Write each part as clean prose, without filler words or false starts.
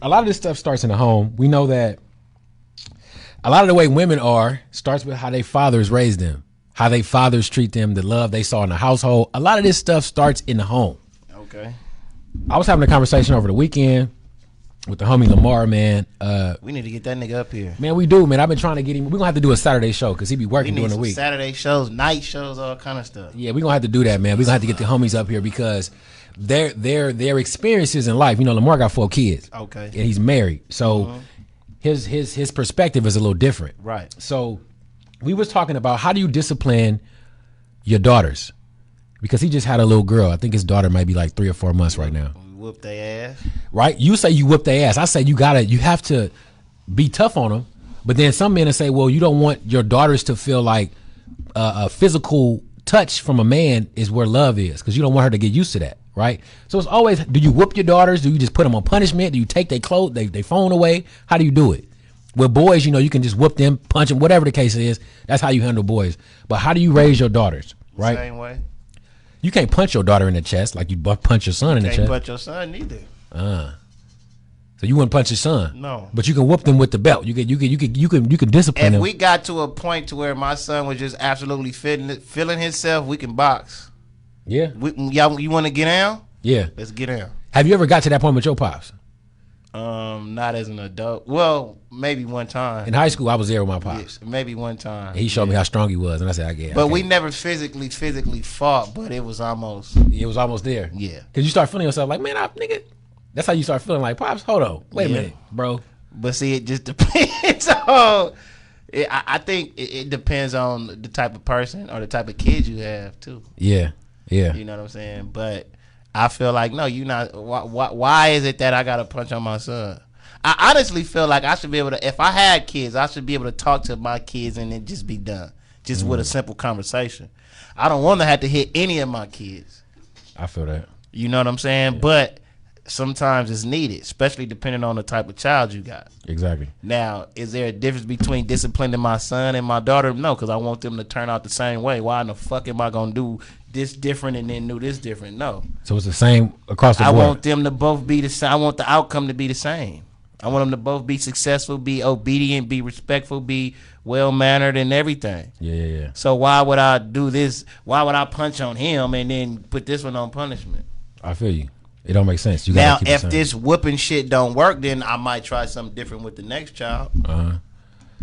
A lot of this stuff starts in the home. We know that a lot of the way women are starts with how their fathers raised them, how their fathers treat them, the love they saw in the household. A lot of this stuff starts in the home. Okay. I was having a conversation over the weekend with the homie Lamar, man. We need to get that nigga up here. Man, we do, man. I've been trying to get him. We're going to have to do a Saturday show because he be working during the week. Saturday shows, night shows, all kind of stuff. Yeah, we're going to have to do that, man. We're going to have to get the homies up here because their experiences in life. You know, Lamar got 4 kids. Okay. And he's married. So his perspective is a little different. Right. So we was talking about how do you discipline your daughters? Because he just had a little girl. I think his daughter might be like 3 or 4 months right now. We whoop their ass. Right? You say you whoop their ass. I say you have to be tough on them. But then some men say, well, you don't want your daughters to feel like a physical touch from a man is where love is, because you don't want her to get used to that, right? So it's always, do you whoop your daughters? Do you just put them on punishment? Do you take their clothes, they phone away? How do you do it? With boys, you know, you can just whoop them, punch them, whatever the case is. That's how you handle boys. But how do you raise your daughters, right? Same way. You can't punch your daughter in the chest like you punch your son in the chest. Can't punch your son neither. So you wouldn't punch your son? No. But you can whoop them with the belt. You can discipline them. If we got to a point to where my son was just absolutely feeling himself, we can box. Yeah. You want to get down? Yeah. Let's get down. Have you ever got to that point with your pops? Not as an adult. Well, maybe one time. In high school, I was there with my pops. Yeah, maybe one time. And he showed me how strong he was, and I said, I get it. But we never physically fought, but it was almost. It was almost there. Yeah. Because you start feeling yourself like, man, nigga. That's how you start feeling like, pops, hold on. Wait a minute, bro. But see, it just depends on. I think it depends on the type of person or the type of kids you have, too. Yeah. Yeah. You know what I'm saying? But I feel like, no, you not. Why is it that I got to punch on my son? I honestly feel like I should be able to, if I had kids, I should be able to talk to my kids and it just be done. Just with a simple conversation. I don't want to have to hit any of my kids. I feel that. You know what I'm saying? Yeah. But sometimes it's needed, especially depending on the type of child you got. Exactly. Now, is there a difference between disciplining my son and my daughter? No, because I want them to turn out the same way. Why in the fuck am I going to do this different and then do this different? No. So it's the same across the board. I want them to both be the same. I want the outcome to be the same. I want them to both be successful, be obedient, be respectful, be well-mannered and everything. Yeah. So why would I do this? Why would I punch on him and then put this one on punishment? I feel you. It don't make sense. You now, gotta keep if this whooping shit don't work, then I might try something different with the next child.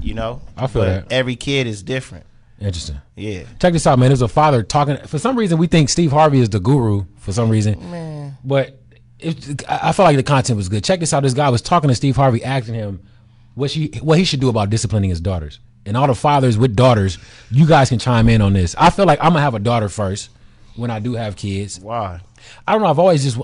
You know? I feel that. Every kid is different. Interesting. Yeah. Check this out, man. There's a father talking. For some reason, we think Steve Harvey is the guru for some reason. Man. But I felt like the content was good. Check this out. This guy was talking to Steve Harvey, asking him what he should do about disciplining his daughters. And all the fathers with daughters, you guys can chime in on this. I feel like I'm gonna have a daughter first when I do have kids. Why? I don't know.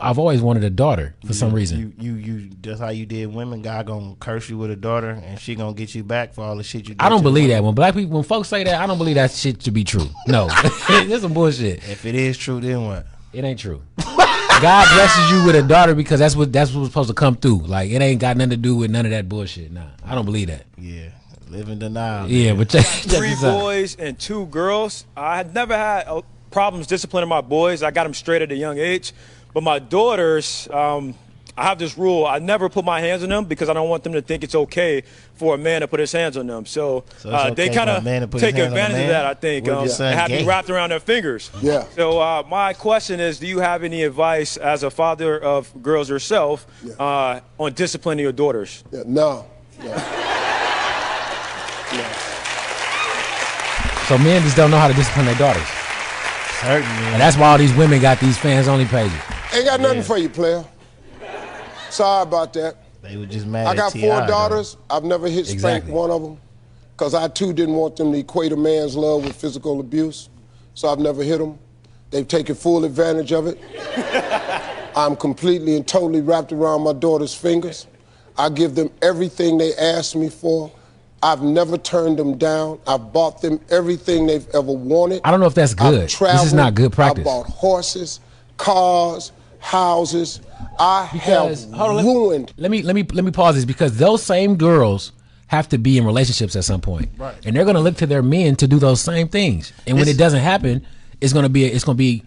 I've always wanted a daughter for some reason. You that's how you did women. God gonna curse you with a daughter, and she gonna get you back for all the shit you did. I don't believe that. When folks say that, I don't believe that shit to be true. No, it's some bullshit. If it is true, then what? It ain't true. God blesses you with a daughter because that's what's supposed to come through. Like, it ain't got nothing to do with none of that bullshit. Nah, I don't believe that. Yeah, live in denial. Yeah, man. but check 3 this out. boys and 2 girls. I had never had problems disciplining my boys. I got them straight at a young age. But my daughters, I have this rule. I never put my hands on them because I don't want them to think it's okay for a man to put his hands on them. So okay they kind of take advantage of that, I think, and have me wrapped around their fingers. Yeah. So my question is, do you have any advice as a father of girls yourself on disciplining your daughters? Yeah, no. So men just don't know how to discipline their daughters. Certainly. And that's why all these women got these fans-only pages. Ain't got nothing for you, player. Sorry about that. They were just mad I got at 4 T.I., daughters. I've never hit spank Exactly. one of them because I, too, didn't want them to equate a man's love with physical abuse. So I've never hit them. They've taken full advantage of it. I'm completely and totally wrapped around my daughter's fingers. I give them everything they ask me for. I've never turned them down. I've bought them everything they've ever wanted. I don't know if that's good. I've traveled, This is not good practice. I bought horses, cars, houses. I Because, have hold on, ruined. Let me pause this, because those same girls have to be in relationships at some point. Right. And they're gonna look to their men to do those same things. And when it doesn't happen, it's gonna be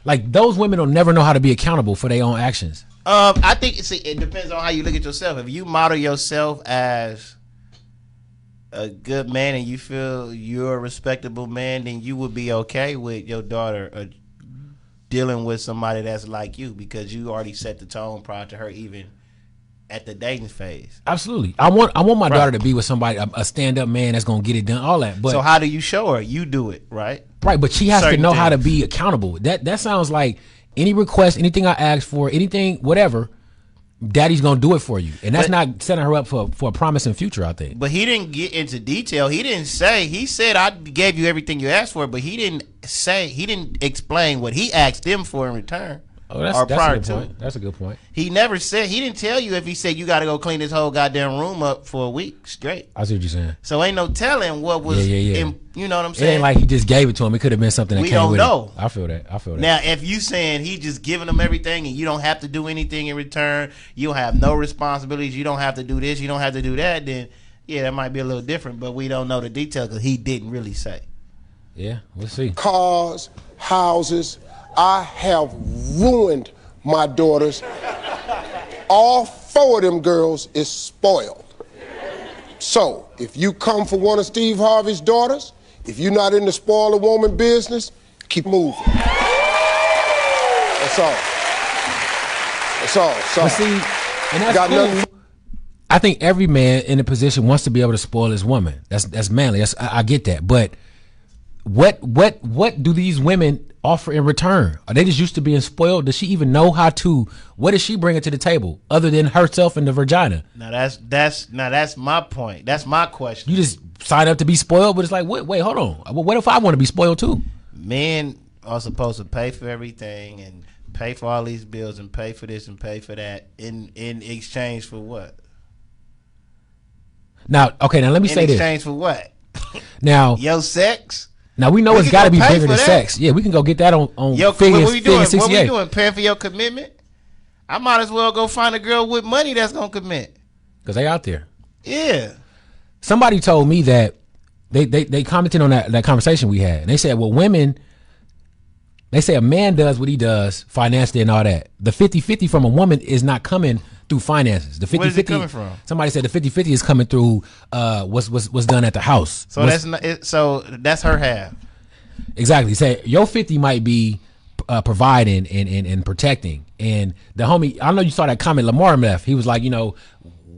like those women will never know how to be accountable for their own actions. I think it depends on how you look at yourself. If you model yourself as a good man and you feel you're a respectable man, then you would be okay with your daughter dealing with somebody that's like you, because you already set the tone prior to her even at the dating phase. Absolutely. I want my daughter to be with somebody, a stand-up man that's gonna get it done, all that. But so how do you show her? You do it, right? Right, but she has Certain to know how to things. be accountable. That sounds like any request, anything I ask for, anything, whatever, daddy's gonna do it for you. And that's not setting her up for a promising future, I think. But he didn't get into detail. He didn't say. He said I gave you everything you asked for, but he didn't say. He didn't explain what he asked them for in return. Oh, that's a good point. That's a good point. He never said. He didn't tell you if he said you got to go clean this whole goddamn room up for a week straight. I see what you're saying. So ain't no telling what was. Yeah. You know what I'm It saying? ain't like he just gave it to him. It could have been something that We came don't with know. it. I feel that. Now, if you saying he just giving them everything and you don't have to do anything in return, you don't have no responsibilities, you don't have to do this, you don't have to do that, then yeah, that might be a little different. But we don't know the details because he didn't really say. Yeah, we'll see. Cars, houses. I have ruined my daughters. All 4 of them girls is spoiled. So, if you come for one of Steve Harvey's daughters, if you're not in the spoil a woman business, keep moving. That's all. That's all. But see, and that's Got cool. nothing. I think every man in a position wants to be able to spoil his woman. That's manly. I get that. But what do these women offer in return? Are they just used to being spoiled? Does she even know how to? What does she bring to the table other than herself and the vagina? Now that's my point. That's my question. You just sign up to be spoiled, but it's like, wait, hold on. What if I want to be spoiled too? Men are supposed to pay for everything and pay for all these bills and pay for this and pay for that in exchange for what? Now let me say In this. exchange for what? Now Sex? Now we know We it's can got to go be pay bigger for than that. sex. Yeah, we can go get that on Yo, Fig what we doing? What 68. we doing? Paying for your commitment? I might as well go find a girl with money that's gonna commit. Because they out there. Yeah. Somebody told me that they commented on that conversation we had, and they said, well, women, they say a man does what he does financially and all that. The 50-50 from a woman is not coming through finances. The 50-50, Where is it coming from? Somebody said the 50-50 is coming through what's done at the house. So that's her half. Exactly. Say your 50 might be providing and protecting. And the homie, I know you saw that comment Lamar left. He was like,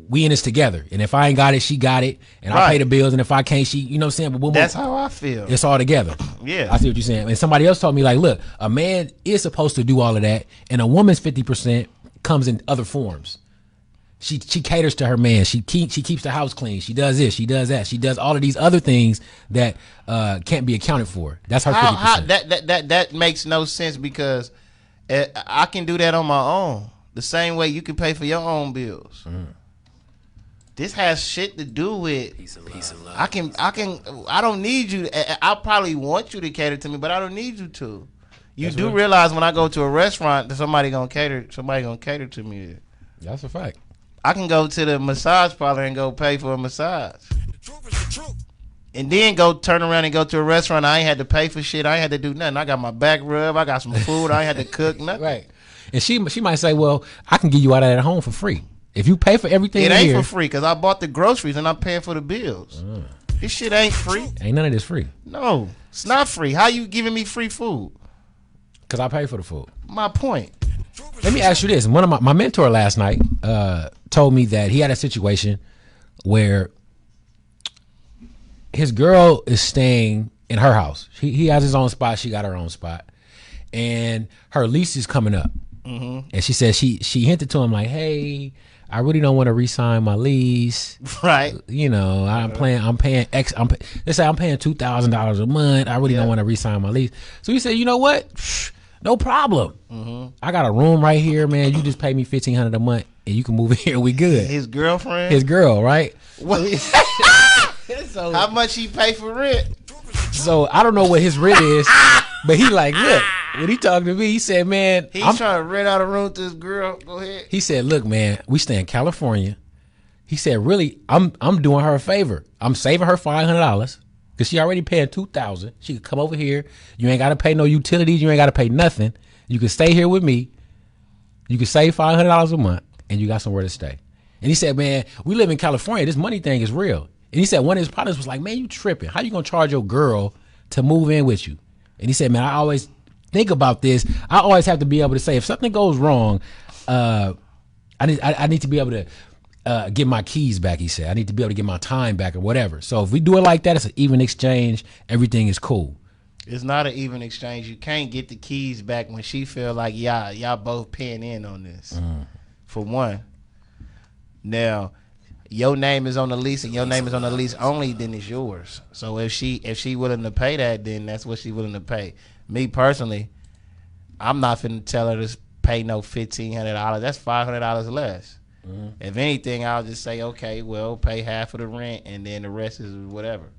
we in this together. And if I ain't got it, she got it. And I pay the bills. And if I can't, she, you know what I'm saying? But That's how I feel. it's all together. Yeah. I see what you're saying. And somebody else told me, like, look, a man is supposed to do all of that. And a woman's 50% comes in other forms. She caters to her man. She keeps the house clean. She does this. She does that. She does all of these other things that can't be accounted for. That's her 50%. That makes no sense because I can do that on my own. The same way you can pay for your own bills. This has shit to do with peace of love. I don't need you. I probably want you to cater to me, but I don't need you to. You do realize when I go to a restaurant that somebody gonna cater to me. That's a fact. I can go to the massage parlor and go pay for a massage. And then go turn around and go to a restaurant. I ain't had to pay for shit. I ain't had to do nothing. I got my back rub. I got some food. I ain't had to cook nothing. Right. And she might say, well, I can get you out of that home for free. If you pay for everything It ain't here, for free because I bought the groceries and I'm paying for the bills. This shit ain't free. ain't none of this free. No, it's not free. How you giving me free food? Because I pay for the food. My point. Let me ask you this. One of my mentor last night told me that he had a situation where his girl is staying in her house. He has his own spot. She got her own spot. And her lease is coming up. Mm-hmm. And she said she hinted to him like, hey, I really don't want to re-sign my lease. Right. I'm paying X. They say I'm paying $2,000 a month. I really don't want to re-sign my lease. So he said, you know what? No problem. Mm-hmm. I got a room right here, man. You just pay me $1,500 a month, and you can move in here. We good. His girlfriend. His girl, right? So, how much he pay for rent? So I don't know what his rent is, but he like, look. When he talked to me, he said, man, he's trying to rent out a room to his girl. Go ahead. He said, look, man, we stay in California. He said, really, I'm doing her a favor. I'm saving her $500 because she already paying $2,000. She could come over here. You ain't got to pay no utilities. You ain't got to pay nothing. You can stay here with me. You can save $500 a month, and you got somewhere to stay. And he said, man, we live in California. This money thing is real. And he said one of his partners was like, man, you tripping. How you going to charge your girl to move in with you? And he said, man, I always think about this. I always have to be able to say, if something goes wrong, I need to be able to get my keys back, he said. I need to be able to get my time back or whatever. So if we do it like that, it's an even exchange. Everything is cool. It's not an even exchange. You can't get the keys back when she feel like y'all both paying in on this. For one. Now, your name is on the lease and your name is on the lease only, then it's yours. So if she willing to pay that, then that's what she willing to pay. Me personally, I'm not finna tell her to pay no $1,500. That's $500 less. If anything, I'll just say, okay, well, pay half of the rent and then the rest is whatever.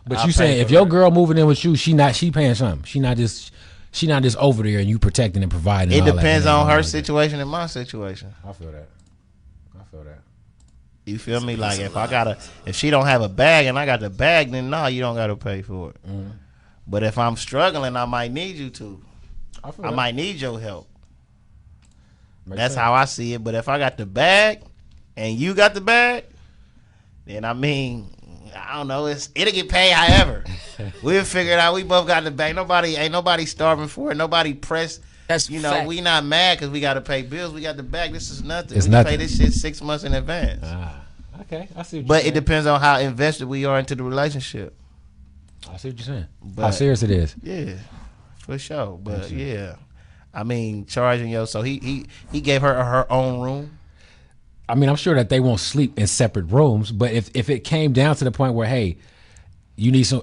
But you saying if your girl moving in with you, she paying something. She not just over there and you protecting and providing. It depends on her situation and my situation. I feel that. You feel me? Like if she don't have a bag and I got the bag, then no, you don't gotta pay for it. But if I'm struggling, I might need you to. I might need your help. That's how I see it. But if I got the bag and you got the bag, then I mean, I don't know. It'll get paid however. We'll figure it out. We both got the bag. Ain't nobody starving for it. Nobody pressed. That's fact. We not mad because we got to pay bills. We got the bag. This is nothing. It's we nothing. Pay this shit 6 months in advance. Okay, I see. But it depends on how invested we are into the relationship. I see what you're saying. How serious it is. Yeah, for sure. But yeah, I mean, charging so he gave her own room. I mean, I'm sure that they won't sleep in separate rooms, but if it came down to the point where, hey, you need some.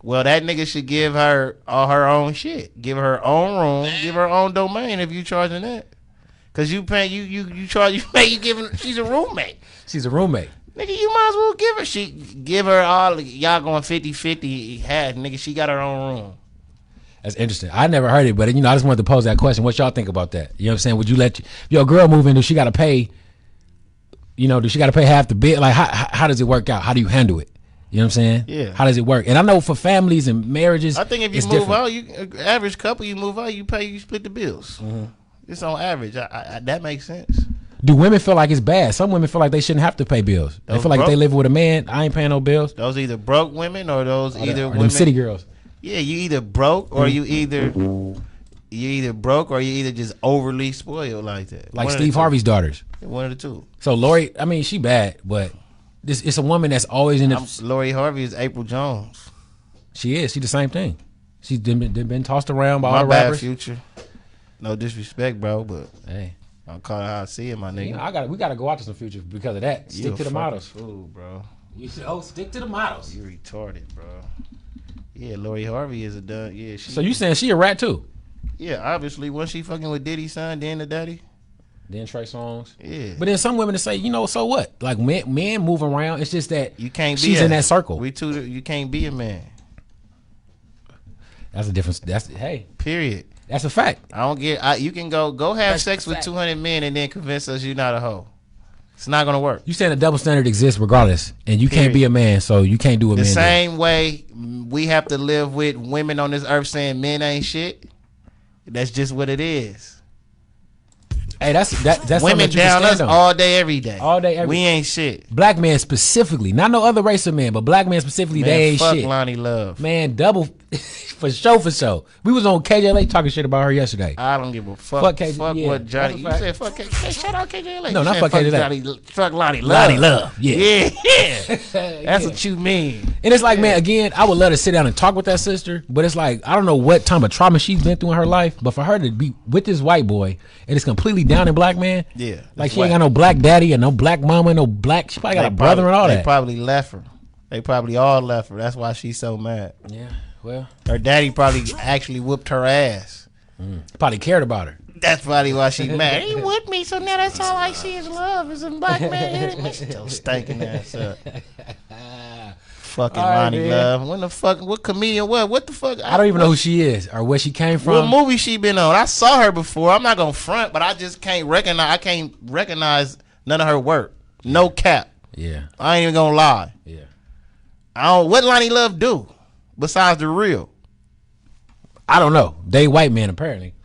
Well, that nigga should give her all her own shit. Give her own room. Give her own domain if you charging that. Cause you pay you charge you pay you giving she's a roommate. She's a roommate. Nigga, you might as well give her all y'all going 50-50 half. Nigga, she got her own room. That's interesting. I never heard it, but I just wanted to pose that question. What y'all think about that? You know what I'm saying? Would you let your girl move in? Does she got to pay? Does she got to pay half the bill? Like how does it work out? How do you handle it? You know what I'm saying? Yeah. How does it work? And I know for families and marriages, I think if you move out, average couple, you move out, you split the bills. It's on average. That makes sense. Do women feel like it's bad? Some women feel like they shouldn't have to pay bills. They feel like if they live with a man, I ain't paying no bills. Those either broke women or either women. Them city girls. Yeah, you either broke or you either broke or you either just overly spoiled like that. Like Steve Harvey's daughters. One of the two. So Lori, I mean, she bad, but it's a woman that's always in the. Lori Harvey is April Jones. She is. She the same thing. She's been tossed around by all the bad, rappers. Future. No disrespect, bro, but hey, I'm calling how I see it, my nigga. We gotta go out to some Future because of that. Stick to the models, fool, bro. You said, stick to the models. You retarded, bro. Yeah, Lori Harvey is a done. Yeah, so you saying she a rat too? Yeah, obviously. Once she fucking with Diddy's son, then the daddy. Then Trey Songz. Yeah. But then some women to say, so what? Like men move around. It's just that you can't be. She's in that circle. You can't be a man. That's a difference. Hey. Period. That's a fact. I don't get. You can go have sex with 200 men and then convince us you're not a hoe. It's not gonna work. You saying a double standard exists regardless, and you can't be a man, so you can't do a man. The same way we have to live with women on this earth saying men ain't shit. That's just what it is. Hey, that's women down us all day, every day. All day, every day. We ain't shit. Black men specifically, not no other race of men, but black men specifically, they ain't fuck shit. Loni Love. Man, double for sure. We was on KJLA talking shit about her yesterday. I don't give a fuck. Fuck KJ. Fuck what Johnny. You said fuck KJ. Shout out KJLA. No, not fuck KJLA. Fuck Loni Love. Loni Love. Yeah. That's what you mean. And it's like, man, again, I would love to sit down and talk with that sister, but it's like, I don't know what type of trauma she's been through in her life, but for her to be with this white boy and it's completely down in black man, yeah, like she ain't got no black daddy and no black mama, no black. She probably got a brother and all that. They probably left her. They probably all left her. That's why she's so mad. Yeah, well, her daddy probably actually whooped her ass. Probably cared about her. That's probably why she mad. He with me, so now that's all I see is love. Is a black man hitting me. Still stinking ass up. Fucking Loni Love. When the fuck? What comedian? What the fuck? I don't even know who she is or where she came from. What movie she been on? I saw her before. I'm not gonna front, but I just can't recognize. I can't recognize none of her work. No cap. Yeah. I ain't even gonna lie. Yeah. I don't. What Loni Love do besides the real? I don't know. They white men apparently.